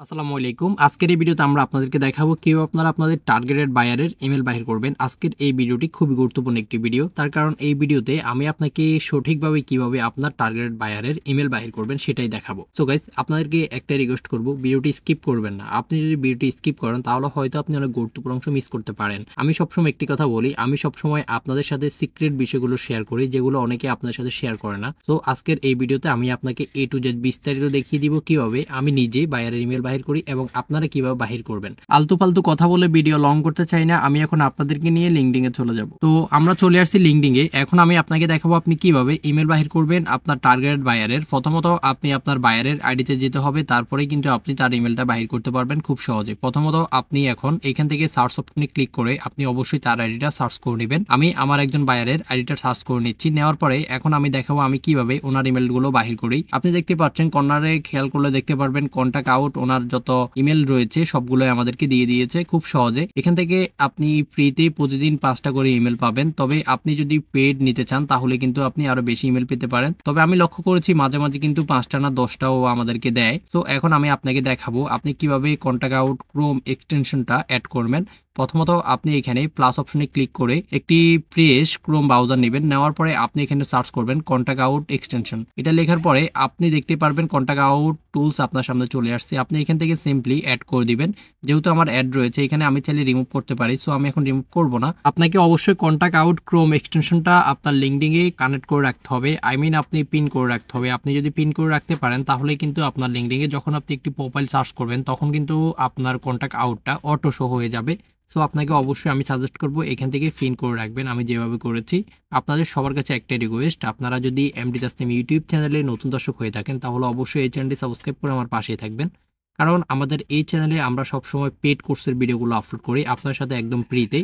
আসসালামু আলাইকুম। আজকের এই ভিডিওতে আমরা আপনাদেরকে দেখাবো কিভাবে আপনারা আপনাদের টার্গেটেড বায়ারের ইমেল বাহির করবেন। আজকের এই ভিডিওটি খুবই গুরুত্বপূর্ণ একটি ভিডিও। তার কারণ এই ভিডিওতে আমি আপনাকে সঠিকভাবে কিভাবে আপনার টার্গেটেড বায়ারের ইমেল বাহির করবেন সেটাই দেখাবো। সো গাইস, আপনাদেরকে একটা রিকোয়েস্ট করব, ভিডিওটি স্কিপ করবেন না। আপনি যদি ভিডিওটি স্কিপ করেন তাহলে হয়তো আপনি অনেক গুরুত্বপূর্ণ অংশ মিস করতে পারেন। আমি সবসময় একটি কথা বলি, আমি সবসময় আপনাদের সাথে সিক্রেট বিষয়গুলো শেয়ার করি যেগুলো অনেকে আপনাদের সাথে শেয়ার করে না। তো আজকের এই ভিডিওতে আমি আপনাকে A to Z বিস্তারিত দেখিয়ে দিব কিভাবে আমি নিজে বায়ারের ইমেল বাহির করি এবং আপনারা কিভাবে বাহির করবেন। আলতু ফালতু কথা বলে ভিডিও লং করতে চাই না। আমি এখন আপনাদেরকে নিয়ে লিঙ্কডিন এ চলে যাব। তো আমরা চলে আসছি লিঙ্কডিন এ। এখন আমি আপনাকে দেখাবো আপনি কিভাবে ইমেল বাহির করবেন আপনার টার্গেটেড বায়ারের। প্রথমত আপনি আপনার বায়ারের আইডিতে যেতে হবে, তারপরেই কিন্তু আপনি তার ইমেলটা বাহির করতে পারবেন খুব সহজে। প্রথমত আপনি এখন এখান থেকে সার্চ অপশনে ক্লিক করে আপনি অবশ্যই তার আইডিটা সার্চ করে নেবেন। আমি আমার একজন বায়ারের আইডিটা সার্চ করে নিচ্ছি। নেওয়ার পরে এখন আমি দেখাবো আমি কিভাবে ওনার ইমেলগুলো বাহির করি। আপনি দেখতে পাচ্ছেন কর্নারে খেয়াল করলে দেখতে পারবেন কন্টাক্ট আউট, ওনার যত ইমেল রয়েছে সবগুলোই আমাদেরকে দিয়ে দিয়েছে খুব সহজে। এখান থেকে আপনি ফ্রিতে প্রতিদিন 5টা করে ইমেল পাবেন। তবে আপনি যদি পেড নিতে চান তাহলে কিন্তু আপনি আরো বেশি ইমেল পেতে পারেন। তবে আমি লক্ষ্য করেছি মাঝে মাঝে কিন্তু 5টা না 10টাও আমাদেরকে দেয়। তো এখন আমি আপনাকে দেখাবো আপনি কিভাবে কন্টাক্ট আউট ক্রোম এক্সটেনশনটা অ্যাড করবেন। প্রথমত আপনি এখানে প্লাস অপশনে ক্লিক করে একটি ফ্রেশ ক্রোম ব্রাউজার নেবেন। নেওয়ার পরে আপনি এখানে সার্চ করবেন কন্টাক্ট আউট এক্সটেনশন। এটা লেখার পরে আপনি দেখতে পারবেন কন্টাক্ট আউট টুলস আপনার সামনে চলে আসছে। আপনি এখান থেকে সিম্পলি অ্যাড করে দিবেন। যেহেতু আমার অ্যাড রয়েছে এখানে, আমি চাইলে রিমুভ করতে পারি। সো আমি এখন রিমুভ করব না। আপনাকে অবশ্যই কন্টাক্ট আউট ক্রোম এক্সটেনশনটা আপনার লিঙ্কডিন এ কানেক্ট করে রাখতে হবে। আপনি পিন করে রাখতে হবে। আপনি যদি পিন করে রাখতে পারেন তাহলে কিন্তু আপনার লিঙ্কডিন এ যখন আপনি একটি প্রোফাইল সার্চ করবেন তখন কিন্তু আপনার কন্টাক্ট আউটটা অটো শো হয়ে যাবে। সো আপনাকে অবশ্যই আমি সাজেস্ট করব এখান থেকে পিন করে রাখবেন, আমি যেভাবে করেছি। আপনাদের সবার কাছে একটা রিকোয়েস্ট, আপনারা যদি এমডি তাসনিম ইউটিউব চ্যানেলে নতুন দর্শক হয়ে থাকেন তাহলে অবশ্যই এই চ্যানেলটি সাবস্ক্রাইব করে আমার পাশেই থাকবেন। কারণ আমাদের এই চ্যানেলে আমরা সবসময় পেড কোর্সের ভিডিওগুলো আপলোড করি আপনার সাথে একদম ফ্রিতে।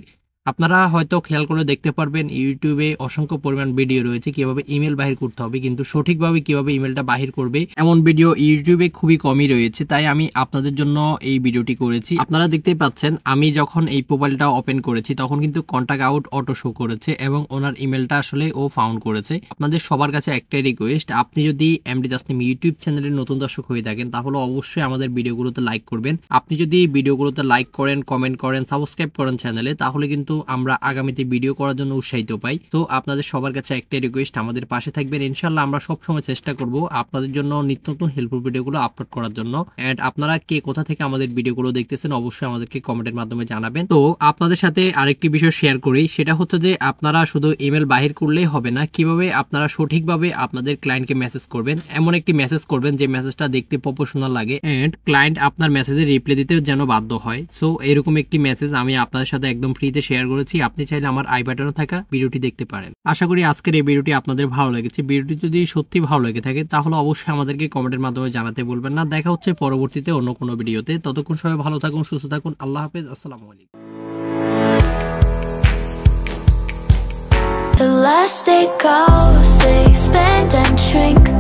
আপনারা হয়তো খেয়াল করে দেখতে পারবেন ইউটিউবে অসংখ্য পরিমাণ ভিডিও রয়েছে কিভাবে ইমেল বাহির করতে হবে, কিন্তু সঠিকভাবে কিভাবে ইমেলটা বাহির করবে এমন ভিডিও ইউটিউবে খুবই কমই রয়েছে। তাই আমি আপনাদের জন্য এই ভিডিওটি করেছি। আপনারা দেখতেই পাচ্ছেন আমি যখন এই প্রোফাইলটা ওপেন করেছি তখন কিন্তু কন্টাক্ট আউট অটো শো করেছে এবং ওনার ইমেলটা আসলে ও ফাউন্ড করেছে। আপনাদের সবার কাছে একটাই রিকোয়েস্ট, আপনি যদি এমডি তাসনিম ইউটিউব চ্যানেলের নতুন দর্শক হয়ে থাকেন তাহলে অবশ্যই আমাদের ভিডিওগুলোতে লাইক করবেন। আপনি যদি ভিডিওগুলোতে লাইক করেন, কমেন্ট করেন, সাবস্ক্রাইব করেন চ্যানেলে, তাহলে কিন্তু আমরা আগামীতে ভিডিও করার জন্য উৎসাহিত পাই। তো আপনাদের সবার কাছে একটাই রিকোয়েস্ট, আমাদের পাশে থাকবেন। ইনশাআল্লাহ আমরা সবসময় চেষ্টা করব আপনাদের জন্য নিত্য নতুন হেল্পফুল ভিডিওগুলো আপলোড করার জন্য। এন্ড আপনারা কে কোথা থেকে আমাদের ভিডিওগুলো দেখতেছেন অবশ্যই আমাদেরকে কমেন্টের মাধ্যমে জানাবেন। তো আপনাদের সাথে আরেকটি বিষয় শেয়ার করি, সেটা হচ্ছে যে আপনারা শুধু ইমেল বাহির করলেই হবে না, কিভাবে আপনারা সঠিকভাবে আপনাদের ক্লায়েন্টকে মেসেজ করবেন। এমন একটি মেসেজ করবেন যে মেসেজটা দেখতে প্রফেশনাল লাগে এন্ড ক্লায়েন্ট আপনার মেসেজে রিপ্লাই দিতে যেন বাধ্য হয়। সো এরকম একটি মেসেজ আমি আপনাদের সাথে একদম ফ্রিতে শেয়ার করেছি। আপনি চাইলে আমার আই বাটনে থাকা ভিডিওটি দেখতে পারেন। আশা করি আজকের এই ভিডিওটি আপনাদের ভালো লেগেছে। ভিডিওটি যদি সত্যি ভালো লেগে থাকে তাহলে অবশ্যই আমাদেরকে কমেন্টের মাধ্যমে জানাতে বলবেন না। দেখা হচ্ছে পরবর্তীতে অন্য কোনো ভিডিওতে। ততক্ষণ সবাই ভালো থাকুন, সুস্থ থাকুন। আল্লাহ হাফেজ। আসসালামু আলাইকুম। Elastic goes, they expand and shrink.